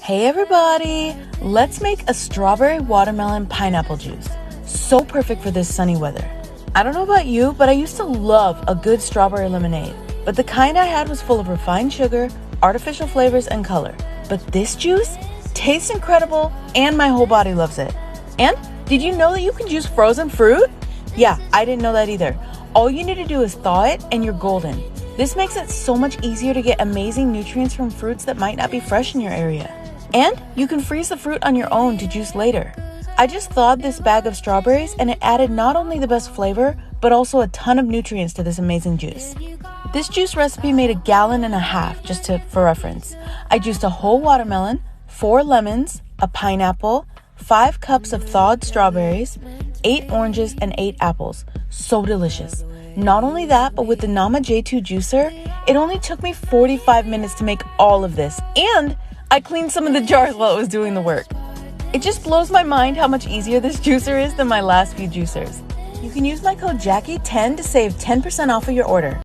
Hey everybody! Let's make a strawberry watermelon pineapple juice. So perfect for this sunny weather. I don't know about you, but I used to love a good strawberry lemonade. But the kind I had was full of refined sugar, artificial flavors, and color. But this juice tastes incredible and my whole body loves it. And did you know that you can juice frozen fruit? Yeah, I didn't know that either. All you need to do is thaw it and you're golden. This makes it so much easier to get amazing nutrients from fruits that might not be fresh in your area. And you can freeze the fruit on your own to juice later. I just thawed this bag of strawberries and it added not only the best flavor, but also a ton of nutrients to this amazing juice. This juice recipe made 1.5 gallons just for reference. I juiced a whole watermelon, 4 lemons, a pineapple, 5 cups of thawed strawberries, 8 oranges, and 8 apples. So delicious. Not only that, but with the Nama J2 juicer, it only took me 45 minutes to make all of this, and I cleaned some of the jars while it was doing the work. It just blows my mind how much easier this juicer is than my last few juicers. You can use my code Jackie10 to save 10% off of your order.